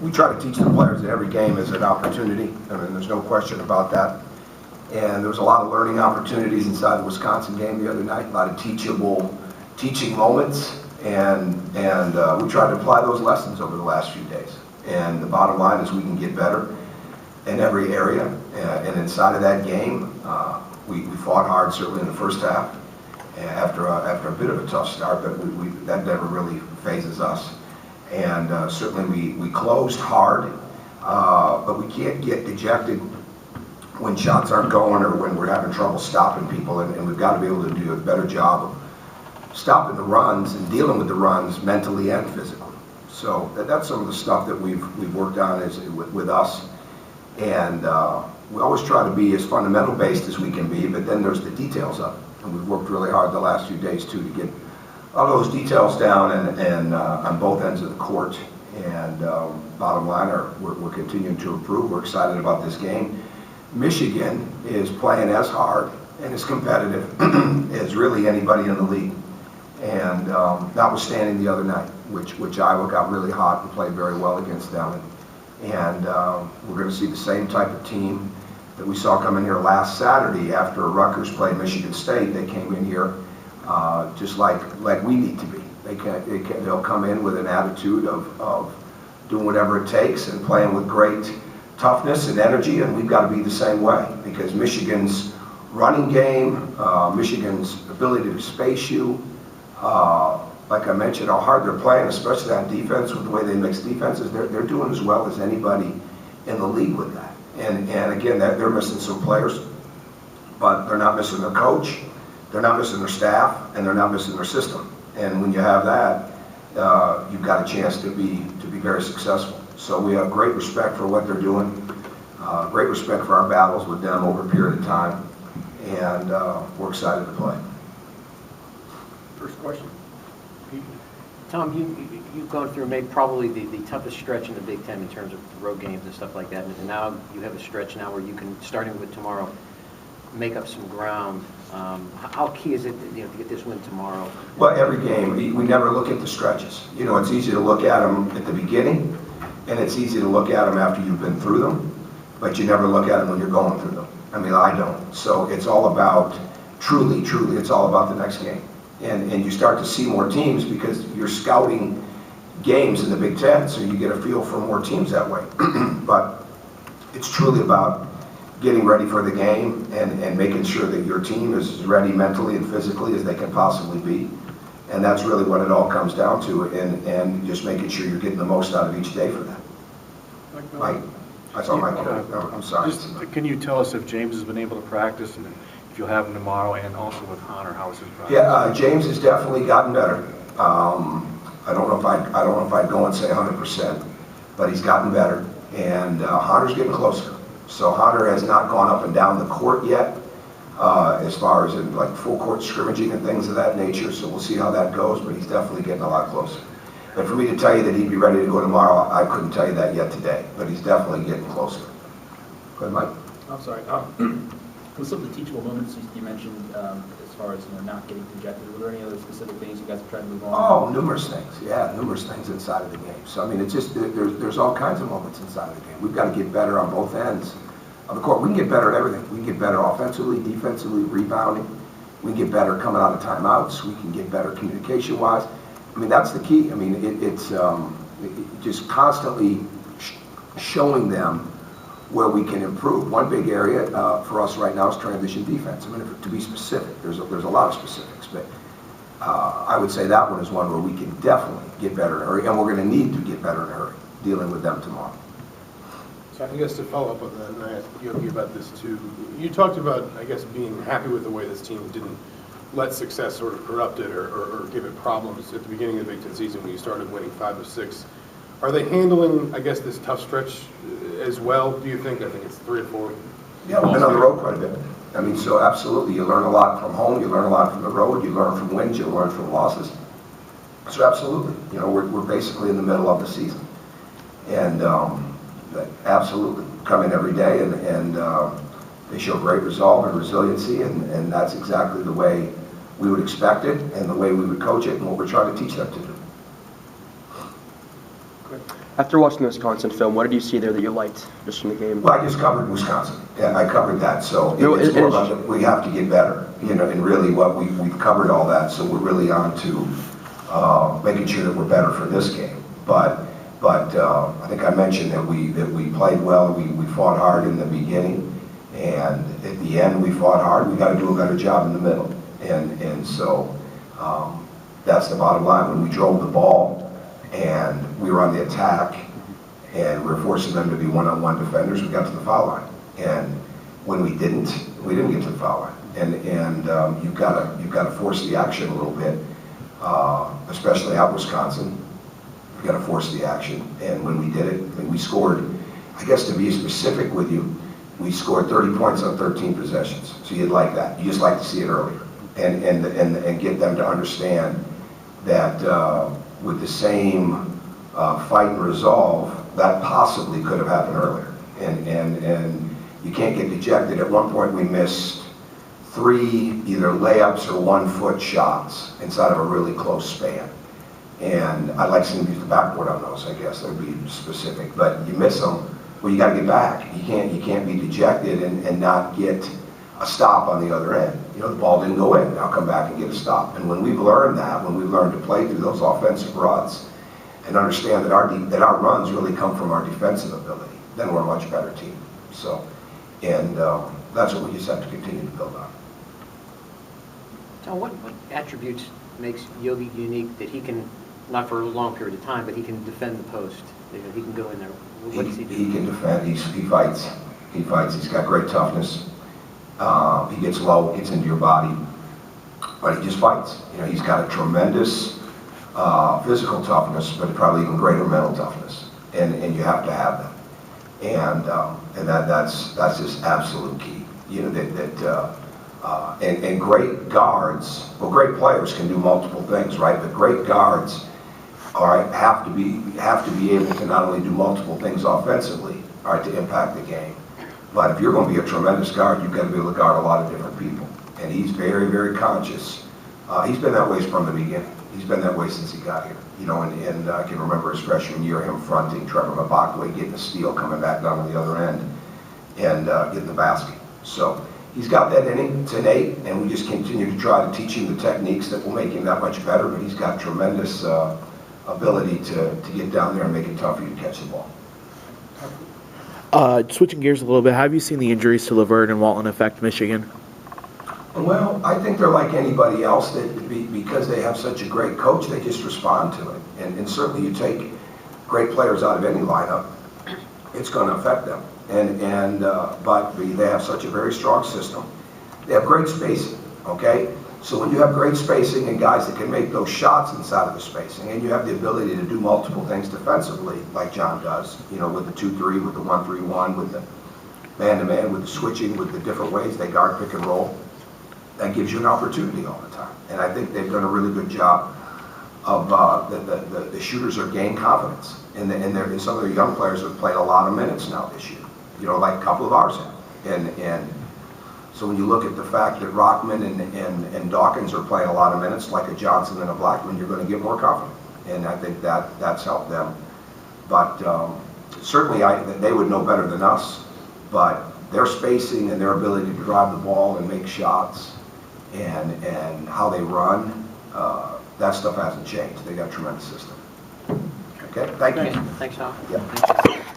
we try to teach the players that every game is an opportunity. I mean, there's no question about that. And there was a lot of learning opportunities inside the Wisconsin game the other night, a lot of teaching moments, and we tried to apply those lessons over the last few days. And the bottom line is we can get better in every area, and inside of that game, we fought hard, certainly in the first half, after a bit of a tough start, but that never really phases us. And certainly we closed hard, but we can't get dejected when shots aren't going or when we're having trouble stopping people, and we've got to be able to do a better job of stopping the runs and dealing with the runs mentally and physically. So that's some of the stuff that we've worked on with us, and we always try to be as fundamental based as we can be, but then there's the details of it, and we've worked really hard the last few days too to get all those details down and on both ends of the court. And bottom line, we're continuing to improve. We're excited about this game. Michigan is playing as hard and as competitive as really anybody in the league. And notwithstanding the other night, which Iowa got really hot and played very well against them. And we're going to see the same type of team that we saw come in here last Saturday after Rutgers played Michigan State. They came in here just like we need to be. They'll come in with an attitude of doing whatever it takes and playing with great toughness and energy, and we've got to be the same way, because Michigan's running game, Michigan's ability to space you, like I mentioned, how hard they're playing, especially on defense with the way they mix defenses, they're doing as well as anybody in the league with that. And again, they're missing some players, but they're not missing their coach, they're not missing their staff, and they're not missing their system. And when you have that, you've got a chance to be very successful. So we have great respect for what they're doing, great respect for our battles with them over a period of time, and we're excited to play. First question. Tom, you've gone through maybe probably the toughest stretch in the Big Ten in terms of road games and stuff like that, and now you have a stretch now where you can, starting with tomorrow, make up some ground. How key is it to get this win tomorrow? Well, every game, we never look at the stretches. It's easy to look at them at the beginning, and it's easy to look at them after you've been through them, but you never look at them when you're going through them. I mean, I don't. So it's all about, truly, it's all about the next game. And you start to see more teams because you're scouting games in the Big Ten, so you get a feel for more teams that way. But it's truly about getting ready for the game and making sure that your team is as ready mentally and physically as they can possibly be. And that's really what it all comes down to, and just making sure you're getting the most out of each day for that. Mike? I saw Mike. I'm sorry. Can you tell us if James has been able to practice, and if you'll have him tomorrow, and also with Hunter, how is his practice? Yeah, James has definitely gotten better. I don't know if I'd go and say 100%, but he's gotten better, and Hunter's getting closer. So Hunter has not gone up and down the court yet, as far as in like full court scrimmaging and things of that nature. So we'll see how that goes, but he's definitely getting a lot closer. But for me to tell you that he'd be ready to go tomorrow, I couldn't tell you that yet today, but he's definitely getting closer. Go ahead, Mike. I'm sorry. With some of the teachable moments you mentioned, as far as not getting dejected, were there any other specific things you guys have tried to move on? Oh, numerous things. Yeah, numerous things inside of the game. So I mean, it's just there's all kinds of moments inside of the game. We've got to get better on both ends of the court. We can get better at everything. We can get better offensively, defensively, rebounding. We can get better coming out of timeouts. We can get better communication-wise. I mean, that's the key. I mean, it's just constantly showing them where we can improve. One big area for us right now is transition defense. I mean, to be specific, there's a lot of specifics, but I would say that one is one where we can definitely get better in a hurry, and we're going to need to get better in a hurry dealing with them tomorrow. So I guess to follow up on that, and I asked Yogi about this too, you talked about, I guess, being happy with the way this team didn't let success sort of corrupt it or give it problems at the beginning of the Big Ten season when you started winning 5 of 6. Are they handling, I guess, this tough stretch as well, do you think? I think it's 3 or 4. Yeah, we've been on the road quite a bit. I mean, so absolutely, you learn a lot from home, you learn a lot from the road, you learn from wins, you learn from losses. So absolutely, we're basically in the middle of the season. And absolutely, come in every day, and they show great resolve and resiliency, and that's exactly the way we would expect it, and the way we would coach it, and what we're trying to teach them to do. After watching the Wisconsin film, what did you see there that you liked just from the game? Well, I just covered Wisconsin. Yeah, I covered that, so No, it's more it- about we have to get better, and really what we've covered all that, so we're really on to making sure that we're better for this game. But I think I mentioned that we played well, we fought hard in the beginning, and at the end we fought hard. We got to do a better job in the middle, and so that's the bottom line. When we drove the ball and we were on the attack, and we were forcing them to be one-on-one defenders, we got to the foul line. And when we didn't get to the foul line. And you've got to force the action a little bit, especially out Wisconsin. You've got to force the action. And when we did it, I mean, we scored, I guess to be specific with you, we scored 30 points on 13 possessions. So you'd like that. You just like to see it earlier. And get them to understand that with the same fight and resolve, that possibly could have happened earlier. And you can't get dejected. At one point we missed 3 either layups or 1-foot shots inside of a really close span. And I'd like to see them use the backboard on those, I guess. That would be specific. But you miss them, well, you got to get back. You can't be dejected and not get a stop on the other end. The ball didn't go in. Now come back and get a stop. And when we've learned that, when we've learned to play through those offensive runs and understand that our runs really come from our defensive ability, then we're a much better team. So, and that's what we just have to continue to build on. Tom, what attributes makes Yogi unique that he can, not for a long period of time, but he can defend the post? He can go in there. What does he do? He can defend. He fights. He fights. He's got great toughness. He gets low, gets into your body, but he just fights. He's got a tremendous physical toughness, but probably even greater mental toughness, and you have to have that. And that's just absolute key. And great guards, well, great players can do multiple things, right? But great guards, all right, have to be able to not only do multiple things offensively, all right, to impact the game. But if you're going to be a tremendous guard, you've got to be able to guard a lot of different people. And he's very, very conscious. He's been that way from the beginning. He's been that way since he got here. And I can remember his freshman year, him fronting Trevor Mabakwe, getting a steal, coming back down to the other end, and getting the basket. So he's got that in him. It's innate, and we just continue to try to teach him the techniques that will make him that much better. But he's got tremendous ability to get down there and make it tough for you to catch the ball. Switching gears a little bit, how have you seen the injuries to Laverne and Walton affect Michigan? Well, I think they're like anybody else, that because they have such a great coach, they just respond to it. And certainly you take great players out of any lineup, it's going to affect them. But they have such a very strong system. They have great spacing, okay? So when you have great spacing and guys that can make those shots inside of the spacing, and you have the ability to do multiple things defensively, like John does, with the 2-3, with the 1-3-1, with the man-to-man, with the switching, with the different ways they guard, pick and roll, that gives you an opportunity all the time. And I think they've done a really good job of the shooters are gained confidence. And some of their young players have played a lot of minutes now this year, like a couple of ours have. And so when you look at the fact that Rockman and Dawkins are playing a lot of minutes, like a Johnson and a Blackman, you're going to get more confident. And I think that's helped them. But certainly they would know better than us, but their spacing and their ability to drive the ball and make shots and how they run, that stuff hasn't changed. They got a tremendous system. Okay, thank you. Thanks, Tom. Yeah.